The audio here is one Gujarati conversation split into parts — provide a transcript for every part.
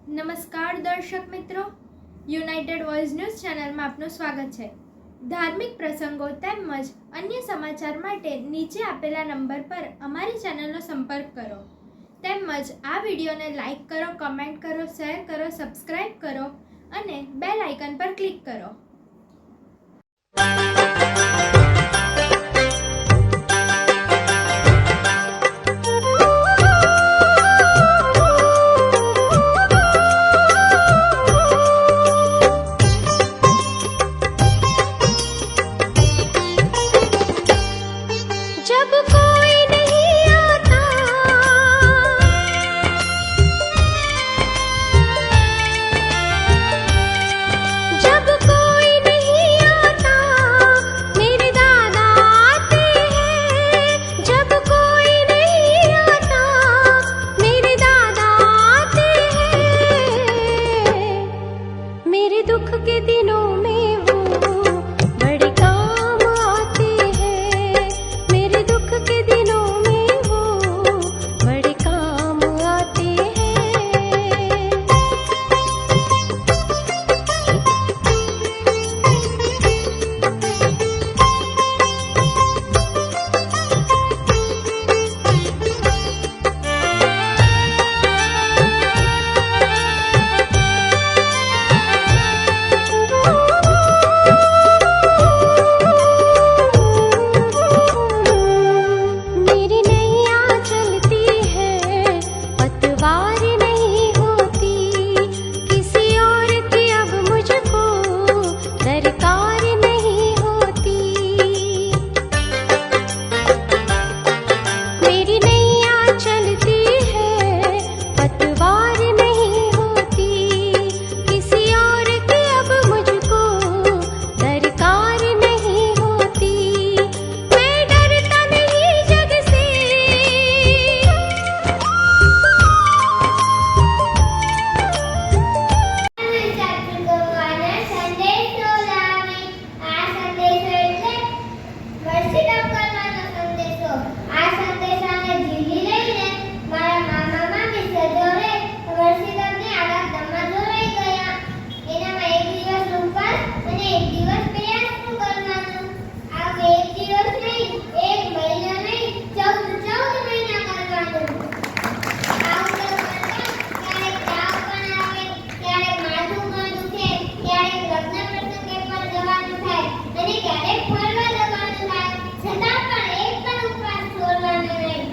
નમસ્કાર દર્શક મિત્રો, યુનાઇટેડ વોઇસ ન્યૂઝ ચેનલમાં આપનું સ્વાગત છે। ધાર્મિક પ્રસંગો તેમજ અન્ય સમાચાર માટે નીચે આપેલા નંબર પર અમારી ચેનલનો સંપર્ક કરો તેમજ આ વિડીયોને લાઇક કરો, કમેન્ટ કરો, શેર કરો, સબસ્ક્રાઇબ કરો અને બેલ આઇકન પર ક્લિક કરો। जब कोई नहीं आता, जब कोई नहीं आता, मेरे दादा आते हैं। जब कोई नहीं आता, मेरे दादा आते हैं। मेरे दुख के दिनों में वो बड़े काम आते हैं। मेरे दुख के दिनों में वो बड़े काम आते हैं। मेरी नैया चलती है, पतवार नहीं होती। किसी और की अब मुझको दरकार नहीं होती। मेरी नैया चलती है, पतवार नहीं होती। किसी और की अब मुझको दरकार नहीं होती। मैं डरता नहीं जग से, संदेशो लावी। आ संदेशो એટલે વર્ષિત કરવાનો સંદેશો। આ સંદેશાને ઝીલી લઈને મારા મામા મામી સજોરે વર્ષિતને આડા દમા જોરાઈ ગયા। એનામાં એક દિવસ ઉપવાસ અને એક દિવસ પ્રયાસ કરવાનો। આ એક દિવસ નહીં, એક મહિનો નહીં, 14 મહિના કરવાનું। આવું કરતા ક્યારેક તાવ પણ આવે, ક્યારેક માથું પણ દુખે, ક્યારેક લગ્ન પ્રસંગે પણ જવાનું થાય અને ક્યારેક ફરવા જવાનું થાય, છતાં પણ એક પણ ઉપવાસ છોડવાનો નહીં।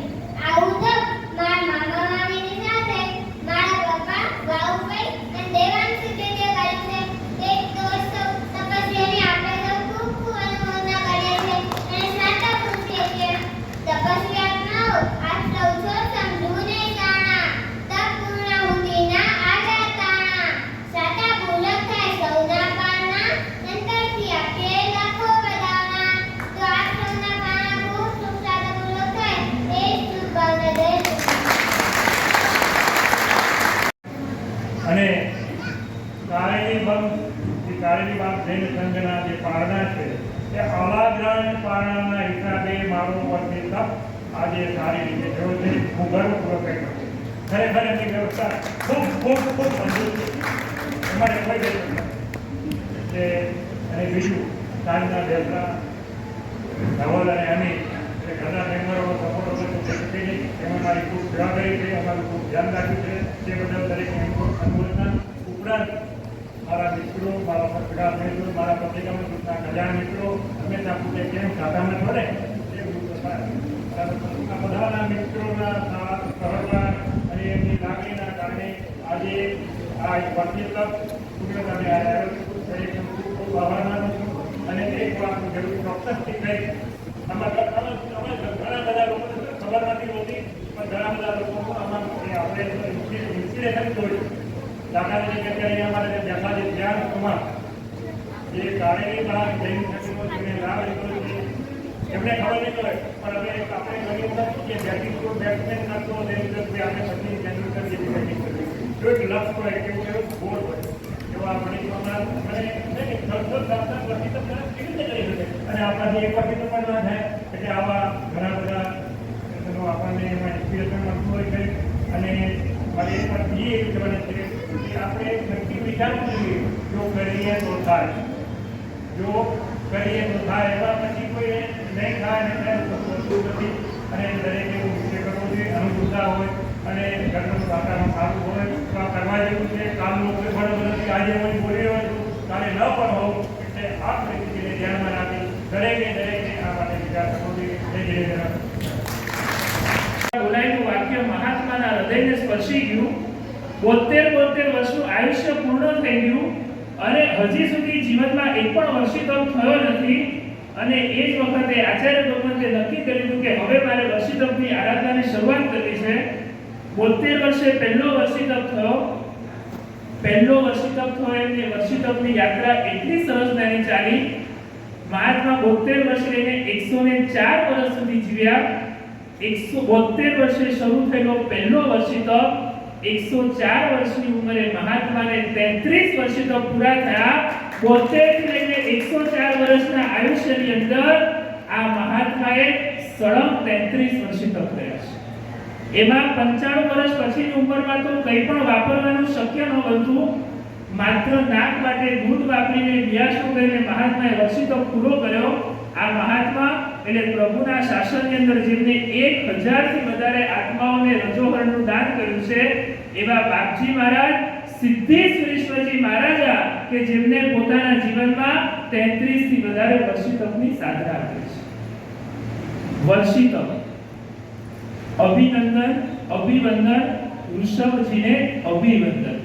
આવું તો મારા મામા મામીની સાથે મારા પપ્પા, બાઉભાઈ અને દેવાંશી બેને કર્યું છે। એક દોસ્ત તપસ્યાની આપણે તો ખૂબ ખૂબ અનુમોદના કરીએ છીએ અને સાચા પૂછીએ છીએ। તપસ્યા અપનાવો, આજ સૌ છો સમજુ નહીં જાણા। તપ પૂર્ણાહુતિ ના આડા તાણા, સાચા ભૂલક થાય સૌના પારના, અંતરથી આપીએ લાખો વધાવના। તો આપ સૌના પારના ખૂબ સુખ સાચા ભૂલક થાય એ જ શુભભાવના દે। અને કારેલી બાગ જૈન સંઘના જે પારણા છે એ અલાગ્રાણ પારણાના હિસાબે મારો વર્ષની તપ આજે સારી રીતે થયો છે। હું ગર્વપૂર્વક કહી શકું છું, ખરેખર એની વ્યવસ્થા ખૂબ ખૂબ ખૂબ મંજૂર છે। એમાં કોઈ કહી શકતા કે અને બીજું સાંજના દેવતા ધવલ અને અમી એ ઘરના મેમ્બરોનો સપોર્ટ વગર તો થઈ શકે નહીં। એમાં મારી ખૂબ જવાબદારી છે, અમારું ખૂબ ધ્યાન રાખ્યું છે। તે બદલ દરેક અનુમોદના ઉપરાંત મારા મિત્રો, મારા પત્રકાર મિત્રો, મારા પત્રિકામાં સૂચના કલ્યાણ મિત્રો હંમેશા પૂછે કેમ ખાતામાં છોડે એ આ બધાના મિત્રોના સાથ સહકાર અને એમની લાગણીના કારણે આજે આ એક વર્ષી તક કુદરતને આવ્યો દરેકનો ખૂબ ખૂબ આભાર માનું છું। અને એક વાતનું જરૂર ચોક્કસથી કહીશ, ઘણા બધા લોકોને ખબર નથી હોતી, પણ ઘણા બધા લોકો આપણે ઇન્સ્પિરેશન જોયું। દાખલા તરીકે અત્યારે અમારે બેઠા છે ધ્યાન કુમાર, જે કારેલી બાગ જૈન સંઘનો જેને લાભ લીધો છે, એમને ખબર નહીં પડે પણ હવે આપણે ઘણી વખત કે બેટિંગ તો બેટ્સમેન કરતો તેની અંદર આપણે સચિન તેંડુલકર જેવી બેટિંગ કરવી, જો એક લક્ષ્ય હોય કે ગોલ હોય એવા મણિકુમાર અને વર્ષી તો કેવી રીતે કરી શકે અને આપણાથી એક વર્ષી તો પણ ના થાય। એટલે આવા ઘણા બધા આપણને એમાં ઇન્સ્પિરેશન મળતું હોય છે। અને મારે એક વાત એ કહેવાની છે વિચારવું જોઈએ જો કરીએ તો થાય, જો કરીએ તો થાય. એવા પછી કોઈ નહીં થાય ને ત્યારે વસ્તુ નથી. અને દરેકે એવું વિષય કરવો જોઈએ, અનુકૂળતા હોય અને ઘરનું વાતાવરણ સારું હોય તો આ કરવા જેવું છે. કાલનું કોઈ પણ નથી, આજે કોઈ બોલી રહ્યો છું, કાલે ન પણ હોઉં. એટલે આ પરિસ્થિતિને ધ્યાનમાં રાખી દરેકે આ માટે વિચાર કરવો જોઈએ. જય જય. બોલાયેલું વાક્ય મહાત્માના હૃદયને સ્પર્શી ગયું. 72 વર્ષનું આયુષ્ય પૂર્ણ થઈ ગયું અને હજી સુધી જીવનમાં એક પણ વર્ષિતમ થયો નથી. અને એ જ વખતે આચાર્ય ભગવંતે નક્કી કર્યું કે હવે મારે વર્ષિતમની આરાધનાની શરૂઆત કરવી છે. 72 વર્ષે પહેલો વર્ષિતમ થયો. એમને વર્ષિતમની યાત્રા એટલી સરસ નાની ચાલી. મહાત્મા 72 વર્ષ લઈને 104 વર્ષ સુધી જીવ્યા. 172 વર્ષે શરૂ થયેલો પહેલો વર્ષિતમ 104 વર્ષની ઉંમરે મહાત્માને 33 વર્ષિતમ પૂરા થયા. 72 થી લઈને 104 વર્ષના આયુષ્યની અંદર આ મહાત્માએ સળંગ 33 વર્ષિતમ થયા છે. એમાં 95 વર્ષ પછીની ઉંમરમાં તો કંઈ પણ વાપરવાનું શક્ય ન બનતું. માત્ર નાક માટે દૂધ વાપરીને વ્યાસો કરીને મહાત્માએ વર્ષિતમ પૂરો કર્યો. આ મહાત્મા એટલે પ્રભુના શાસનની અંદર જેમને 1000 થી વધારે આત્માઓને રજોહરણનું દાન કર્યું છે એવા બાપજી મહારાજ, સિદ્ધેશ્વરેશ્વરજી મહારાજા કે જેમને પોતાના જીવનમાં 33 થી વધારે વર્ષિતમની સાધના કરી છે. વર્ષિતમ અભિવંદન ઋષભજીને અભિવંદન.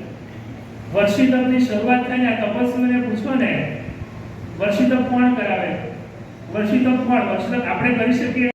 વર્ષિતમની શરૂઆત થઈને તપસ્વીઓને પૂછો ને વર્ષિતમ કોણ કરાવે? વર્ષિતમ આપણે કરી શકીએ?